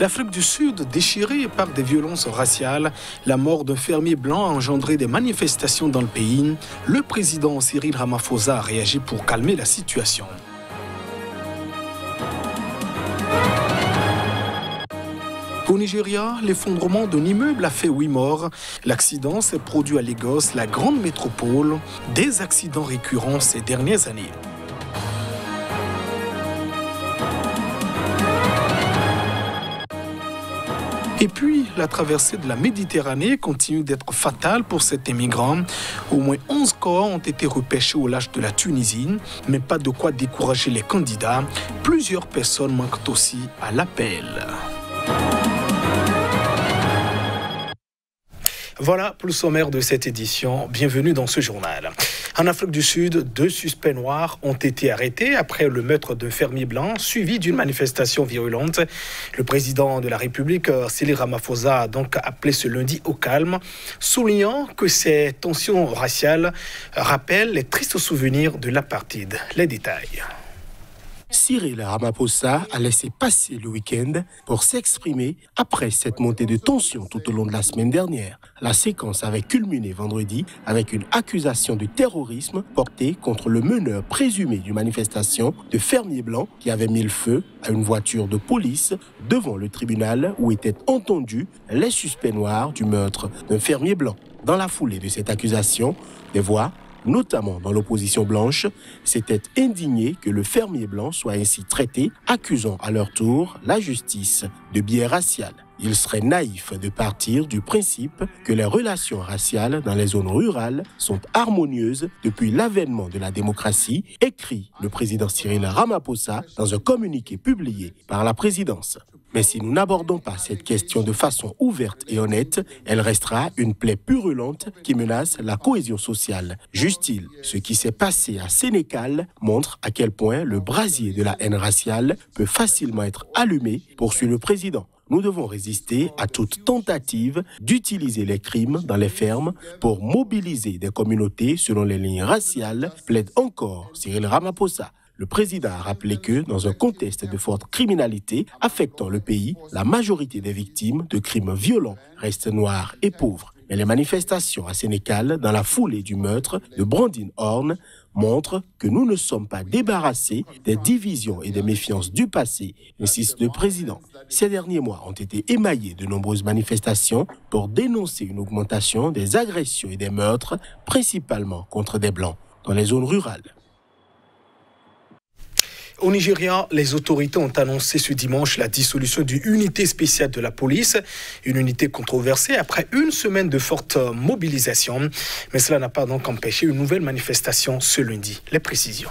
L'Afrique du Sud, déchirée par des violences raciales, la mort d'un fermier blanc a engendré des manifestations dans le pays. Le président Cyril Ramaphosa a réagi pour calmer la situation. Au Nigeria, l'effondrement d'un immeuble a fait 8 morts. L'accident s'est produit à Lagos, la grande métropole. Des accidents récurrents ces dernières années. Et puis, la traversée de la Méditerranée continue d'être fatale pour cet immigrant. Au moins 11 corps ont été repêchés au large de la Tunisie, mais pas de quoi décourager les candidats. Plusieurs personnes manquent aussi à l'appel. Voilà pour le sommaire de cette édition. Bienvenue dans ce journal. En Afrique du Sud, 2 suspects noirs ont été arrêtés après le meurtre d'un fermier blanc suivi d'une manifestation virulente. Le président de la République, Cyril Ramaphosa, a donc appelé ce lundi au calme, soulignant que ces tensions raciales rappellent les tristes souvenirs de l'apartheid. Les détails. Cyril Ramaphosa a laissé passer le week-end pour s'exprimer après cette montée de tension tout au long de la semaine dernière. La séquence avait culminé vendredi avec une accusation de terrorisme portée contre le meneur présumé d'une manifestation de fermiers blancs qui avait mis le feu à une voiture de police devant le tribunal où étaient entendus les suspects noirs du meurtre d'un fermier blanc. Dans la foulée de cette accusation, des voix, notamment dans l'opposition blanche, s'étaient indignés que le fermier blanc soit ainsi traité, accusant à leur tour la justice de biais racial. Il serait naïf de partir du principe que les relations raciales dans les zones rurales sont harmonieuses depuis l'avènement de la démocratie, écrit le président Cyril Ramaphosa dans un communiqué publié par la présidence. Mais si nous n'abordons pas cette question de façon ouverte et honnête, elle restera une plaie purulente qui menace la cohésion sociale. Juste-il, ce qui s'est passé à Sénégal montre à quel point le brasier de la haine raciale peut facilement être allumé, poursuit le président. Nous devons résister à toute tentative d'utiliser les crimes dans les fermes pour mobiliser des communautés selon les lignes raciales, plaide encore Cyril Ramaphosa. Le président a rappelé que, dans un contexte de forte criminalité affectant le pays, la majorité des victimes de crimes violents restent noires et pauvres. Mais les manifestations à Sénégal, dans la foulée du meurtre de Brandine Horn, montrent que nous ne sommes pas débarrassés des divisions et des méfiances du passé, insiste le président. Ces derniers mois ont été émaillés de nombreuses manifestations pour dénoncer une augmentation des agressions et des meurtres, principalement contre des Blancs, dans les zones rurales. Au Nigeria, les autorités ont annoncé ce dimanche la dissolution d'une unité spéciale de la police, une unité controversée après une semaine de forte mobilisation. Mais cela n'a pas donc empêché une nouvelle manifestation ce lundi. Les précisions.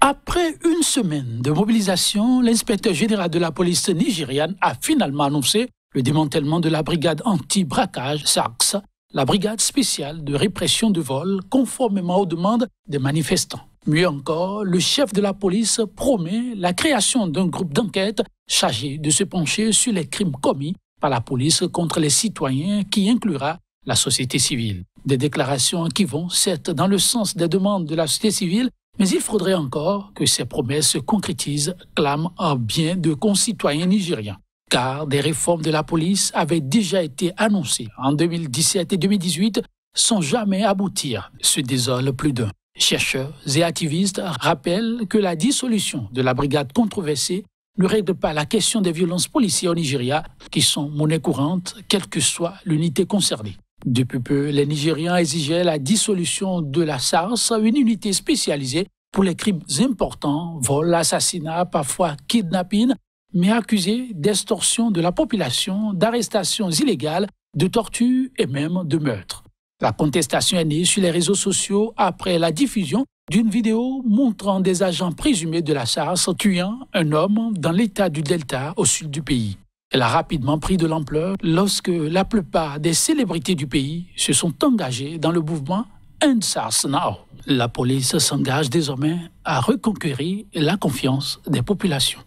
Après une semaine de mobilisation, l'inspecteur général de la police nigériane a finalement annoncé le démantèlement de la brigade anti-braquage SARS, la brigade spéciale de répression de vol, conformément aux demandes des manifestants. Mieux encore, le chef de la police promet la création d'un groupe d'enquête chargé de se pencher sur les crimes commis par la police contre les citoyens qui inclura la société civile. Des déclarations qui vont certes dans le sens des demandes de la société civile, mais il faudrait encore que ces promesses se concrétisent, clament un bien de concitoyens nigériens. Car des réformes de la police avaient déjà été annoncées en 2017 et 2018 sans jamais aboutir, se désole plus d'un. Chercheurs et activistes rappellent que la dissolution de la brigade controversée ne règle pas la question des violences policières au Nigeria, qui sont monnaie courante, quelle que soit l'unité concernée. Depuis peu, les Nigérians exigeaient la dissolution de la SARS, une unité spécialisée pour les crimes importants, vol, assassinat, parfois kidnapping, mais accusée d'extorsion de la population, d'arrestations illégales, de torture et même de meurtre. La contestation est née sur les réseaux sociaux après la diffusion d'une vidéo montrant des agents présumés de la SARS tuant un homme dans l'état du Delta au sud du pays. Elle a rapidement pris de l'ampleur lorsque la plupart des célébrités du pays se sont engagées dans le mouvement End SARS Now. La police s'engage désormais à reconquérir la confiance des populations.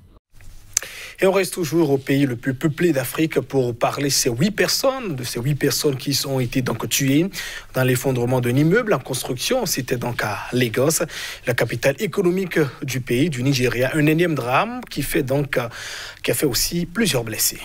Et on reste toujours au pays le plus peuplé d'Afrique pour parler de ces 8 personnes qui ont été donc tuées dans l'effondrement d'un immeuble en construction. C'était donc à Lagos, la capitale économique du pays, du Nigeria. Un énième drame qui a fait aussi plusieurs blessés.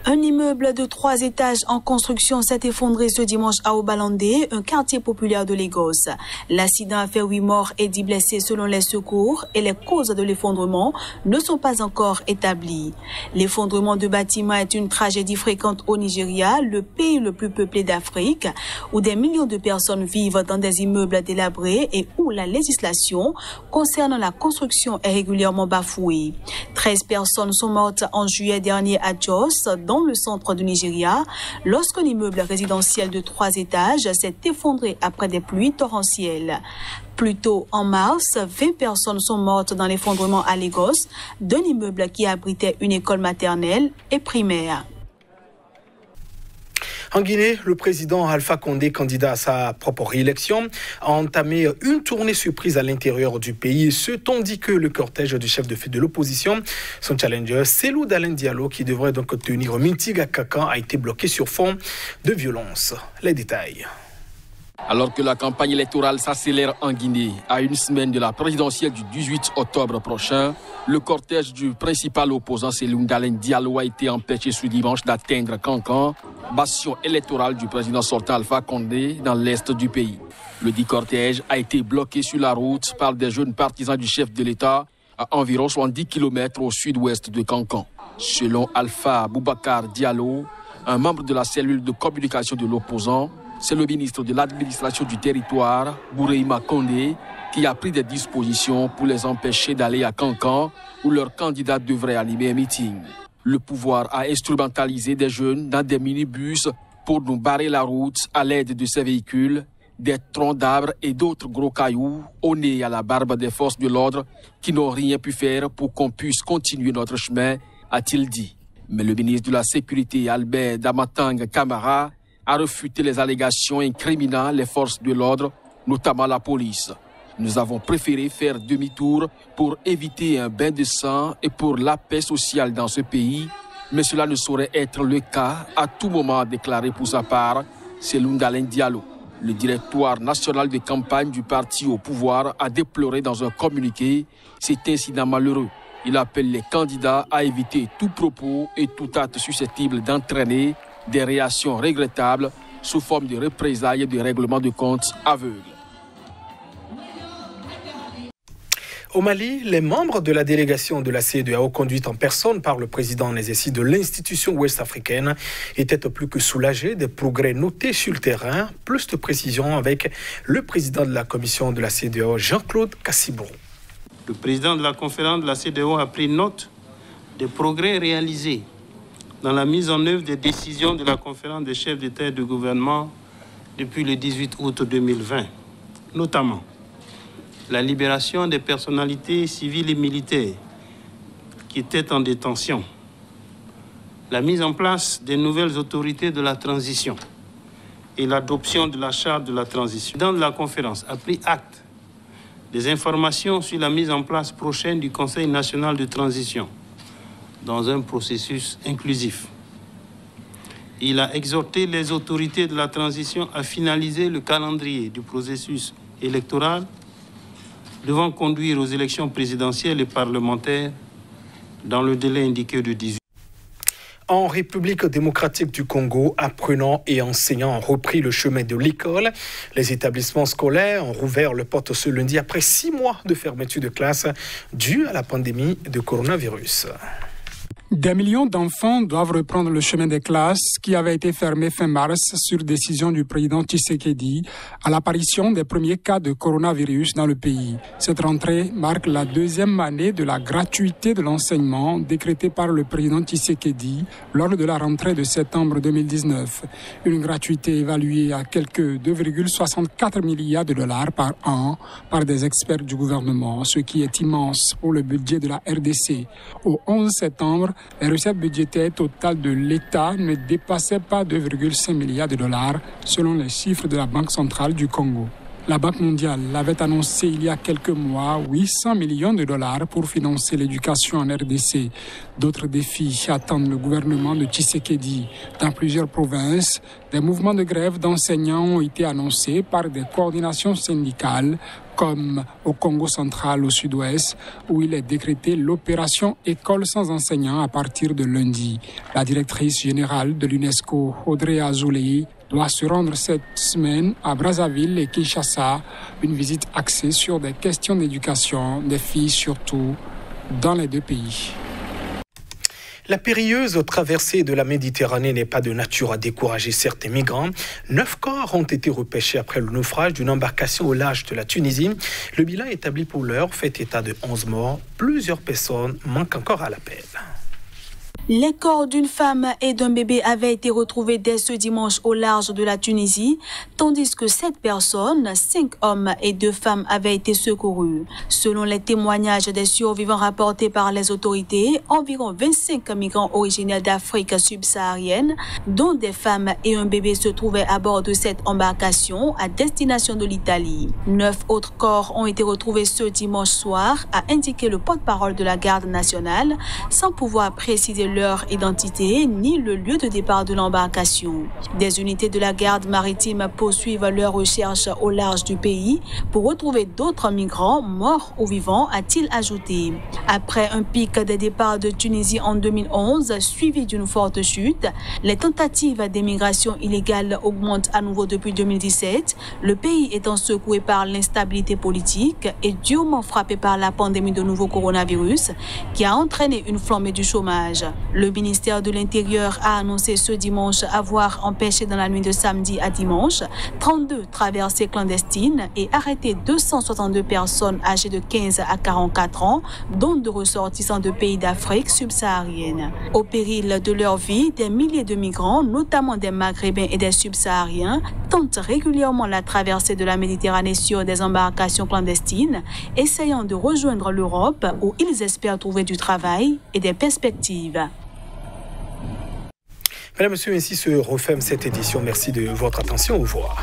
Un immeuble de 3 étages en construction s'est effondré ce dimanche à Obalande, un quartier populaire de Lagos. L'accident a fait 8 morts et 10 blessés selon les secours et les causes de l'effondrement ne sont pas encore établies. L'effondrement de bâtiments est une tragédie fréquente au Nigeria, le pays le plus peuplé d'Afrique, où des millions de personnes vivent dans des immeubles délabrés et où la législation concernant la construction est régulièrement bafouée. 13 personnes sont mortes en juillet dernier à Jos, dans le centre du Nigeria, lorsque l'immeuble résidentiel de 3 étages s'est effondré après des pluies torrentielles. Plus tôt, en mars, 20 personnes sont mortes dans l'effondrement à Lagos d'un immeuble qui abritait une école maternelle et primaire. En Guinée, le président Alpha Condé, candidat à sa propre réélection, a entamé une tournée surprise à l'intérieur du pays, ce tandis que le cortège du chef de file de l'opposition, son challenger, Cellou Dalein Diallo, qui devrait donc tenir un meeting à Kankan, a été bloqué sur fond de violence. Les détails. Alors que la campagne électorale s'accélère en Guinée, à une semaine de la présidentielle du 18 octobre prochain, le cortège du principal opposant Cellou Dalein Diallo a été empêché ce dimanche d'atteindre Kankan, bastion électoral du président sortant Alpha Condé dans l'est du pays. Le dit cortège a été bloqué sur la route par des jeunes partisans du chef de l'État à environ 70 km au sud-ouest de Kankan. Selon Alpha Boubacar Diallo, un membre de la cellule de communication de l'opposant, c'est le ministre de l'administration du territoire, Boureima Condé, qui a pris des dispositions pour les empêcher d'aller à Kankan, où leur candidat devrait animer un meeting. Le pouvoir a instrumentalisé des jeunes dans des minibus pour nous barrer la route à l'aide de ces véhicules, des troncs d'arbres et d'autres gros cailloux au nez et à la barbe des forces de l'ordre qui n'ont rien pu faire pour qu'on puisse continuer notre chemin, a-t-il dit. Mais le ministre de la Sécurité, Albert Damatang Camara, a refuté les allégations incriminant les forces de l'ordre, notamment la police. Nous avons préféré faire demi-tour pour éviter un bain de sang et pour la paix sociale dans ce pays, mais cela ne saurait être le cas à tout moment, a déclaré pour sa part Cellou Dalein Diallo. Le directoire national de campagne du parti au pouvoir a déploré dans un communiqué cet incident malheureux. Il appelle les candidats à éviter tout propos et tout acte susceptible d'entraîner des réactions regrettables sous forme de représailles et de règlements de comptes aveugles. Au Mali, les membres de la délégation de la CEDEAO conduite en personne par le président en exercice de l'institution ouest-africaine étaient plus que soulagés des progrès notés sur le terrain. Plus de précisions avec le président de la commission de la CEDEAO, Jean-Claude Cassibrou. Le président de la conférence de la CEDEAO a pris note des progrès réalisés dans la mise en œuvre des décisions de la conférence des chefs d'État et de gouvernement depuis le 18 août 2020, notamment la libération des personnalités civiles et militaires qui étaient en détention, la mise en place des nouvelles autorités de la transition et l'adoption de la charte de la transition. Le président de la conférence a pris acte des informations sur la mise en place prochaine du Conseil national de transition dans un processus inclusif. Il a exhorté les autorités de la transition à finaliser le calendrier du processus électoral devant conduire aux élections présidentielles et parlementaires dans le délai indiqué de 18. En République démocratique du Congo, apprenants et enseignants ont repris le chemin de l'école. Les établissements scolaires ont rouvert leurs portes ce lundi après 6 mois de fermeture de classe due à la pandémie de coronavirus. Des millions d'enfants doivent reprendre le chemin des classes qui avait été fermé fin mars sur décision du président Tshisekedi à l'apparition des premiers cas de coronavirus dans le pays. Cette rentrée marque la 2e année de la gratuité de l'enseignement décrétée par le président Tshisekedi lors de la rentrée de septembre 2019. Une gratuité évaluée à quelques 2,64 milliards de dollars par an par des experts du gouvernement, ce qui est immense pour le budget de la RDC. Au 11 septembre, les recettes budgétaires totales de l'État ne dépassaient pas 2,5 milliards de dollars selon les chiffres de la Banque centrale du Congo. La Banque mondiale avait annoncé il y a quelques mois 800 millions de dollars pour financer l'éducation en RDC. D'autres défis attendent le gouvernement de Tshisekedi. Dans plusieurs provinces, des mouvements de grève d'enseignants ont été annoncés par des coordinations syndicales comme au Congo central au sud-ouest, où il est décrété l'opération École sans enseignants à partir de lundi. La directrice générale de l'UNESCO, Audrey Azoulay, doit se rendre cette semaine à Brazzaville et Kinshasa, une visite axée sur des questions d'éducation, des filles surtout, dans les deux pays. La périlleuse traversée de la Méditerranée n'est pas de nature à décourager certains migrants. 9 corps ont été repêchés après le naufrage d'une embarcation au large de la Tunisie. Le bilan établi pour l'heure fait état de 11 morts. Plusieurs personnes manquent encore à l'appel. Les corps d'une femme et d'un bébé avaient été retrouvés dès ce dimanche au large de la Tunisie, tandis que 7 personnes, 5 hommes et 2 femmes avaient été secourus. Selon les témoignages des survivants rapportés par les autorités, environ 25 migrants originaires d'Afrique subsaharienne, dont des femmes et un bébé, se trouvaient à bord de cette embarcation à destination de l'Italie. 9 autres corps ont été retrouvés ce dimanche soir, a indiqué le porte-parole de la garde nationale, sans pouvoir préciser leur identité ni le lieu de départ de l'embarcation. Des unités de la garde maritime poursuivent leurs recherches au large du pays pour retrouver d'autres migrants morts ou vivants, a-t-il ajouté. Après un pic des départs de Tunisie en 2011, suivi d'une forte chute, les tentatives d'émigration illégale augmentent à nouveau depuis 2017, le pays étant secoué par l'instabilité politique et durement frappé par la pandémie de nouveau coronavirus qui a entraîné une flambée du chômage. Le ministère de l'Intérieur a annoncé ce dimanche avoir empêché dans la nuit de samedi à dimanche 32 traversées clandestines et arrêté 262 personnes âgées de 15 à 44 ans, dont 2 ressortissants de pays d'Afrique subsaharienne. Au péril de leur vie, des milliers de migrants, notamment des Maghrébins et des subsahariens, tentent régulièrement la traversée de la Méditerranée sur des embarcations clandestines, essayant de rejoindre l'Europe où ils espèrent trouver du travail et des perspectives. Mesdames, Messieurs, ainsi se referme cette édition. Merci de votre attention. Au revoir.